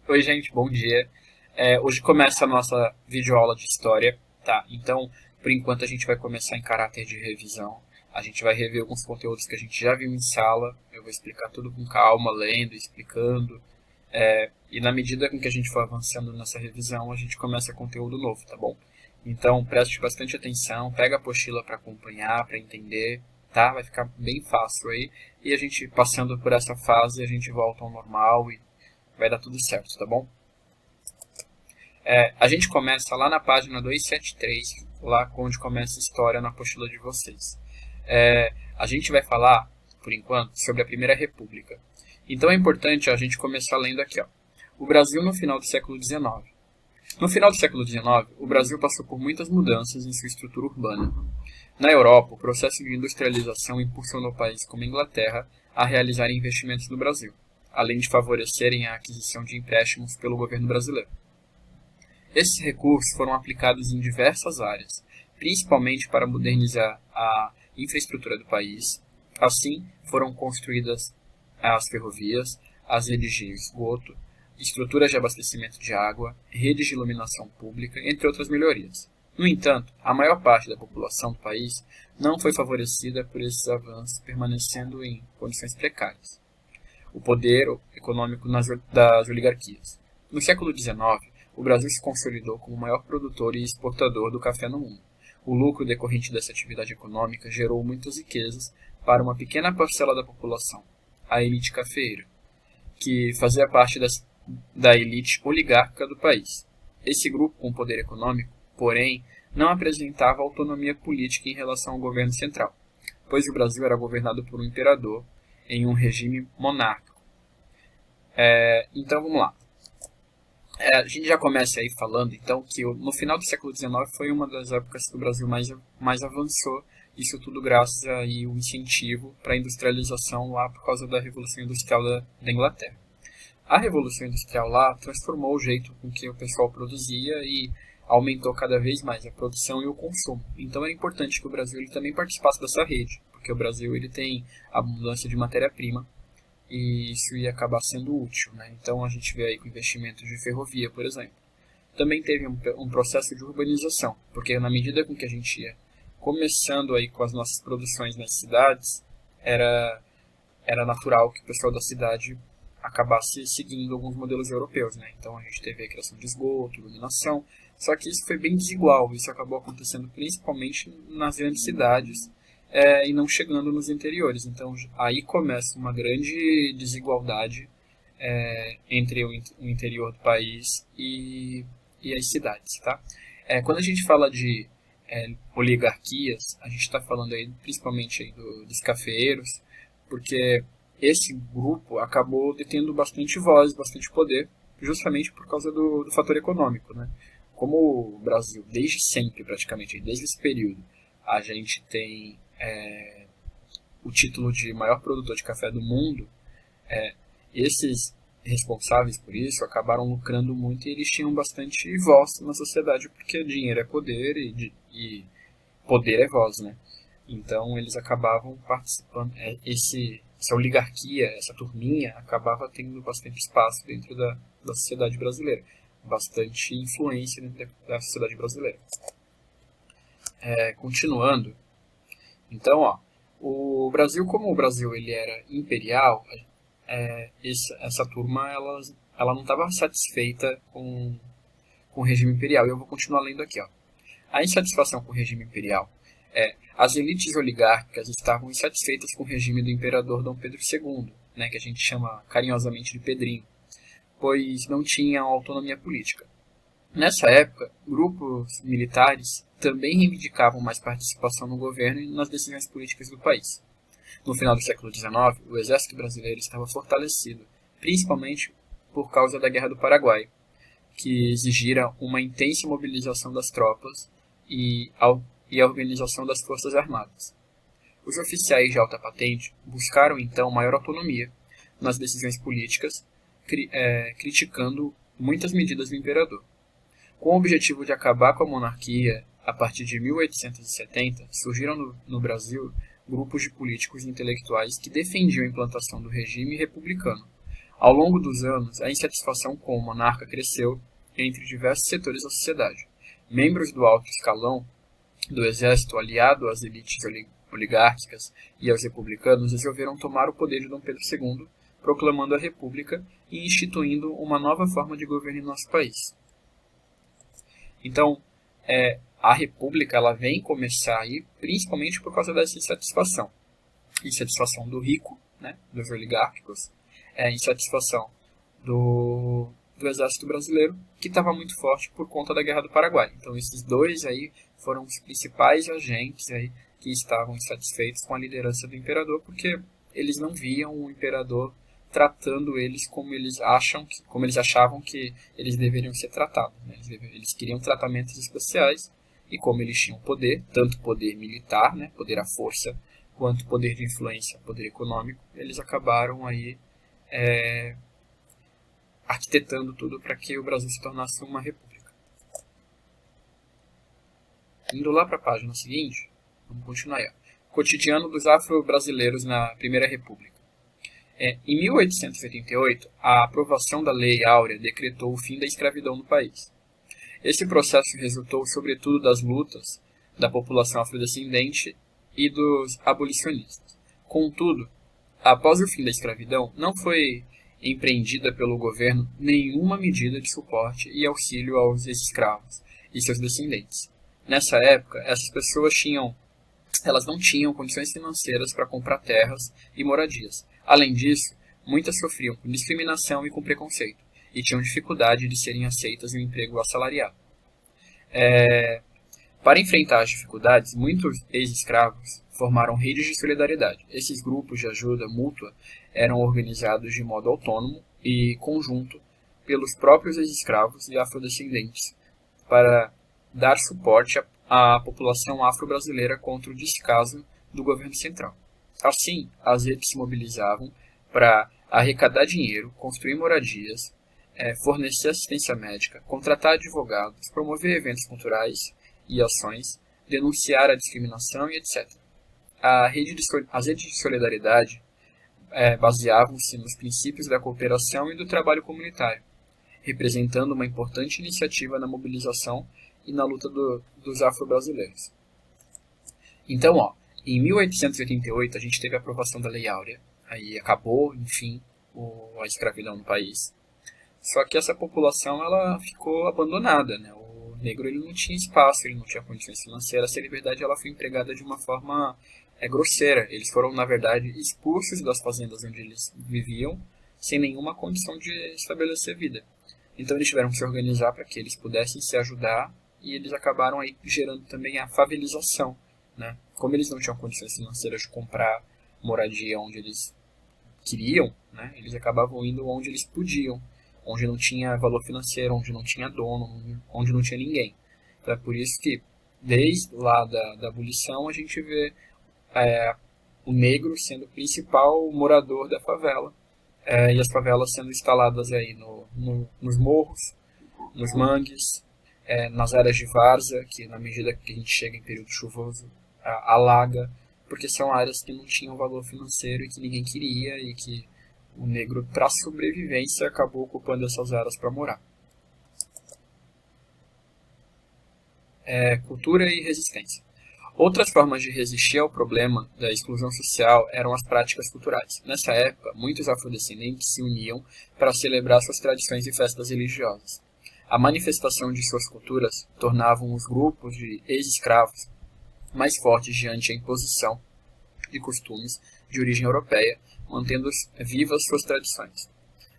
Oi, gente, bom dia. Hoje começa a nossa videoaula de história, tá? Então, por enquanto, a gente vai começar em caráter de revisão. A gente vai rever alguns conteúdos que a gente já viu em sala. Eu vou explicar tudo com calma, lendo, explicando. E na medida com que a gente for avançando nessa revisão, a gente começa conteúdo novo, tá bom? Então, preste bastante atenção, pega a apostila para acompanhar, para entender, tá? Vai ficar bem fácil aí. E a gente, passando por essa fase, a gente volta ao normal e vai dar tudo certo, tá bom? A gente começa lá na página 273, lá onde começa a história na apostila de vocês. A gente vai falar, por enquanto, sobre a Primeira República. Então é importante a gente começar lendo aqui. Ó. O Brasil no final do século XIX. No final do século XIX, o Brasil passou por muitas mudanças em sua estrutura urbana. Na Europa, o processo de industrialização impulsionou países como a Inglaterra a realizarem investimentos no Brasil, além de favorecerem a aquisição de empréstimos pelo governo brasileiro. Esses recursos foram aplicados em diversas áreas, principalmente para modernizar a infraestrutura do país. Assim, foram construídas as ferrovias, as redes de esgoto, estruturas de abastecimento de água, redes de iluminação pública, entre outras melhorias. No entanto, a maior parte da população do país não foi favorecida por esses avanços, permanecendo em condições precárias. O poder econômico das oligarquias. No século XIX, o Brasil se consolidou como o maior produtor e exportador do café no mundo. O lucro decorrente dessa atividade econômica gerou muitas riquezas para uma pequena parcela da população, a elite cafeeira, que fazia parte da elite oligárquica do país. Esse grupo com poder econômico, porém, não apresentava autonomia política em relação ao governo central, pois o Brasil era governado por um imperador em um regime monárquico. Então vamos lá. A gente já começa aí falando então que no final do século XIX foi uma das épocas que o Brasil mais avançou, isso tudo graças aí o incentivo para a industrialização lá por causa da Revolução Industrial da Inglaterra. A Revolução Industrial lá transformou o jeito com que o pessoal produzia e aumentou cada vez mais a produção e o consumo. Então era importante que o Brasil ele também participasse dessa rede, porque o Brasil ele tem abundância de matéria-prima e isso ia acabar sendo útil. Né? Então a gente vê aí com investimentos de ferrovia, por exemplo. Também teve um processo de urbanização, porque na medida com que a gente ia começando aí com as nossas produções nas cidades, era natural que o pessoal da cidade acabasse seguindo alguns modelos europeus. Né? Então a gente teve a criação de esgoto, iluminação, só que isso foi bem desigual, isso acabou acontecendo principalmente nas grandes cidades, e não chegando nos interiores. Então aí começa uma grande desigualdade entre o interior do país e as cidades. Tá? Quando a gente fala de oligarquias, a gente está falando aí principalmente aí dos cafeeiros, porque esse grupo acabou detendo bastante voz, bastante poder, justamente por causa do fator econômico. Né? Como o Brasil, desde sempre praticamente, desde esse período, a gente tem o título de maior produtor de café do mundo, esses responsáveis por isso acabaram lucrando muito e eles tinham bastante voz na sociedade, porque dinheiro é poder e poder é voz, né? Então eles acabavam participando, essa oligarquia, essa turminha, acabava tendo bastante espaço dentro da sociedade brasileira, bastante influência dentro da sociedade brasileira. Continuando, então, o Brasil, como o Brasil ele era imperial, essa turma ela não estava satisfeita com o regime imperial. E eu vou continuar lendo aqui. A insatisfação com o regime imperial. As elites oligárquicas estavam insatisfeitas com o regime do imperador Dom Pedro II, né, que a gente chama carinhosamente de Pedrinho, pois não tinham autonomia política. Nessa época, grupos militares também reivindicavam mais participação no governo e nas decisões políticas do país. No final do século XIX, o exército brasileiro estava fortalecido, principalmente por causa da Guerra do Paraguai, que exigira uma intensa mobilização das tropas e a organização das forças armadas. Os oficiais de alta patente buscaram então maior autonomia nas decisões políticas, criticando muitas medidas do imperador. Com o objetivo de acabar com a monarquia, a partir de 1870, surgiram no Brasil grupos de políticos e intelectuais que defendiam a implantação do regime republicano, Ao longo dos anos, a insatisfação com o monarca cresceu entre diversos setores da sociedade. Membros do alto escalão do exército, aliado às elites oligárquicas e aos republicanos, resolveram tomar o poder de Dom Pedro II, proclamando a República e instituindo uma nova forma de governo em nosso país. Então, a República ela vem começar aí principalmente por causa dessa insatisfação. Insatisfação do rico, né, dos oligárquicos, insatisfação do exército brasileiro, que estava muito forte por conta da Guerra do Paraguai. Então esses dois aí foram os principais agentes aí que estavam insatisfeitos com a liderança do imperador, porque eles não viam o imperador tratando eles como eles achavam que eles deveriam ser tratados, né? Eles queriam tratamentos especiais, e como eles tinham poder, tanto poder militar, né, poder à força, quanto poder de influência, poder econômico, eles acabaram aí arquitetando tudo para que o Brasil se tornasse uma república. Indo lá para a página seguinte, vamos continuar aí. Cotidiano dos afro-brasileiros na Primeira República. Em 1888, a aprovação da Lei Áurea decretou o fim da escravidão no país. Esse processo resultou sobretudo das lutas da população afrodescendente e dos abolicionistas. Contudo, após o fim da escravidão, não foi empreendida pelo governo nenhuma medida de suporte e auxílio aos ex-escravos e seus descendentes. Nessa época, essas pessoas elas não tinham condições financeiras para comprar terras e moradias. Além disso, muitas sofriam com discriminação e com preconceito, e tinham dificuldade de serem aceitas em um emprego assalariado. Para enfrentar as dificuldades, muitos ex-escravos formaram redes de solidariedade. Esses grupos de ajuda mútua eram organizados de modo autônomo e conjunto pelos próprios ex-escravos e afrodescendentes para dar suporte à população afro-brasileira contra o descaso do governo central. Assim, as redes se mobilizavam para arrecadar dinheiro, construir moradias, fornecer assistência médica, contratar advogados, promover eventos culturais e ações, denunciar a discriminação e etc. As redes de solidariedade baseavam-se nos princípios da cooperação e do trabalho comunitário, representando uma importante iniciativa na mobilização e na luta dos afro-brasileiros. Então, em 1888 a gente teve a aprovação da Lei Áurea, aí acabou, enfim, a escravidão no país. Só que essa população ela ficou abandonada, né? O negro ele não tinha espaço, ele não tinha condições financeiras, essa liberdade ela foi empregada de uma forma grosseira. Eles foram, na verdade, expulsos das fazendas onde eles viviam, sem nenhuma condição de estabelecer vida. Então eles tiveram que se organizar para que eles pudessem se ajudar, e eles acabaram aí gerando também a favelização, né? Como eles não tinham condições financeiras de comprar moradia onde eles queriam, né? Eles acabavam indo onde eles podiam, onde não tinha valor financeiro, onde não tinha dono, onde não tinha ninguém. Então é por isso que, desde lá da abolição, a gente vê o negro sendo o principal morador da favela, e as favelas sendo instaladas aí nos morros, nos mangues, nas áreas de várzea, que na medida que a gente chega em período chuvoso, alaga, porque são áreas que não tinham valor financeiro e que ninguém queria, e que o negro, para sobrevivência, acabou ocupando essas áreas para morar. Cultura e resistência. Outras formas de resistir ao problema da exclusão social eram as práticas culturais. Nessa época, muitos afrodescendentes se uniam para celebrar suas tradições e festas religiosas. A manifestação de suas culturas tornavam os grupos de ex-escravos mais fortes diante a imposição de costumes de origem europeia, mantendo vivas suas tradições.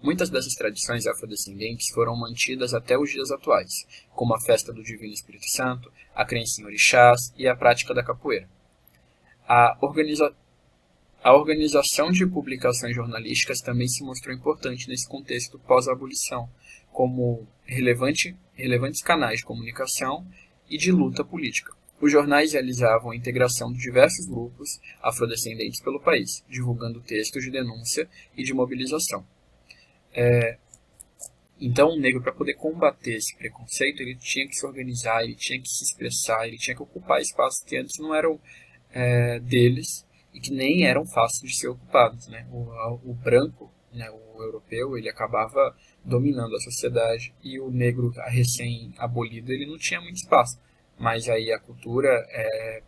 Muitas dessas tradições afrodescendentes foram mantidas até os dias atuais, como a festa do Divino Espírito Santo, a crença em orixás e a prática da capoeira. A organização de publicações jornalísticas também se mostrou importante nesse contexto pós-abolição, como relevantes canais de comunicação e de luta política. Os jornais realizavam a integração de diversos grupos afrodescendentes pelo país, divulgando textos de denúncia e de mobilização. Então, o negro, para poder combater esse preconceito, ele tinha que se organizar, ele tinha que se expressar, ele tinha que ocupar espaços que antes não eram deles e que nem eram fáceis de ser ocupados, né? O branco, né, o europeu, ele acabava dominando a sociedade e o negro recém-abolido ele não tinha muito espaço. Mas aí a cultura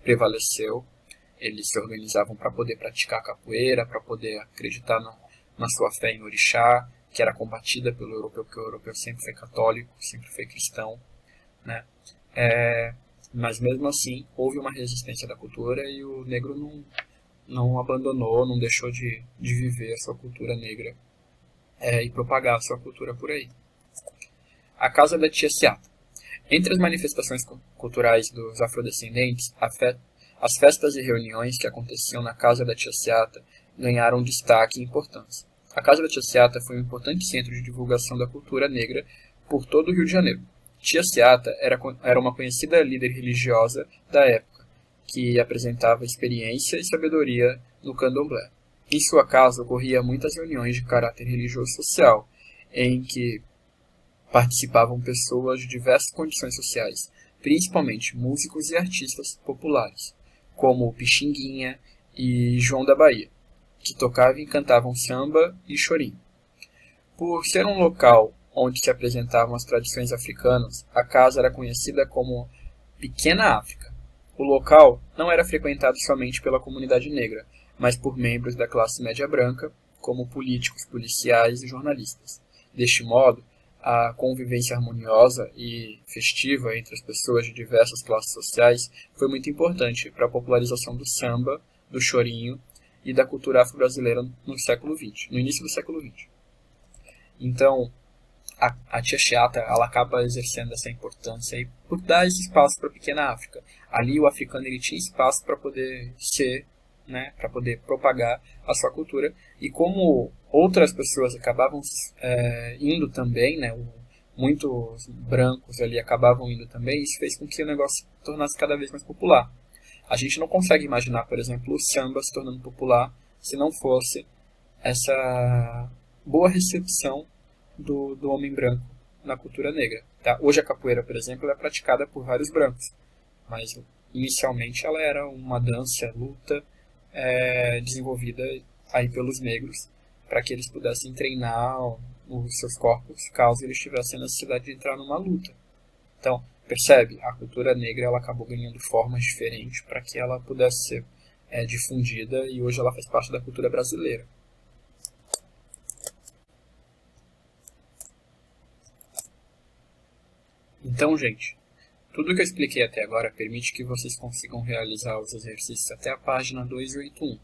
prevaleceu, eles se organizavam para poder praticar capoeira, para poder acreditar na sua fé em orixá, que era combatida pelo europeu, porque o europeu sempre foi católico, sempre foi cristão, né? Mas mesmo assim, houve uma resistência da cultura e o negro não abandonou, não deixou de viver a sua cultura negra e propagar a sua cultura por aí. A Casa da Tia Seata. Entre as manifestações culturais dos afrodescendentes, as festas e reuniões que aconteciam na Casa da Tia Seata ganharam destaque e importância. A Casa da Tia Seata foi um importante centro de divulgação da cultura negra por todo o Rio de Janeiro. Tia Seata era uma conhecida líder religiosa da época, que apresentava experiência e sabedoria no candomblé. Em sua casa ocorriam muitas reuniões de caráter religioso e social, em que participavam pessoas de diversas condições sociais, principalmente músicos e artistas populares, como Pixinguinha e João da Bahia, que tocavam e cantavam samba e chorinho. Por ser um local onde se apresentavam as tradições africanas, a casa era conhecida como Pequena África. O local não era frequentado somente pela comunidade negra, mas por membros da classe média branca, como políticos, policiais e jornalistas. Deste modo, a convivência harmoniosa e festiva entre as pessoas de diversas classes sociais foi muito importante para a popularização do samba, do chorinho e da cultura afro-brasileira no século XX, no início do século XX. Então, a Tia Seata, ela acaba exercendo essa importância e por dar esse espaço para a pequena África. Ali o africano ele tinha espaço para poder ser, né, para poder propagar a sua cultura. E como outras pessoas acabavam indo também, né, muitos brancos ali acabavam indo também, isso fez com que o negócio se tornasse cada vez mais popular. A gente não consegue imaginar, por exemplo, o samba se tornando popular se não fosse essa boa recepção do homem branco na cultura negra. Tá? Hoje a capoeira, por exemplo, é praticada por vários brancos, mas inicialmente ela era uma dança, luta, desenvolvida aí pelos negros, para que eles pudessem treinar os seus corpos caso eles tivessem a necessidade de entrar numa luta. Então, percebe? A cultura negra ela acabou ganhando formas diferentes para que ela pudesse ser difundida e hoje ela faz parte da cultura brasileira. Então, gente, tudo que eu expliquei até agora permite que vocês consigam realizar os exercícios até a página 281.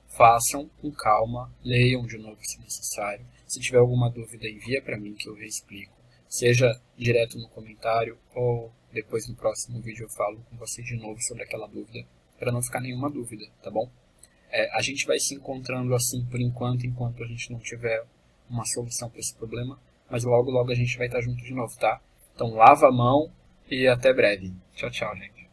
Façam com calma, leiam de novo se necessário. Se tiver alguma dúvida, envia para mim que eu reexplico. Seja direto no comentário ou depois no próximo vídeo eu falo com vocês de novo sobre aquela dúvida, para não ficar nenhuma dúvida, tá bom? A gente vai se encontrando assim por enquanto a gente não tiver uma solução para esse problema, mas logo a gente vai estar junto de novo, tá? Então lava a mão e até breve. Tchau, tchau, gente.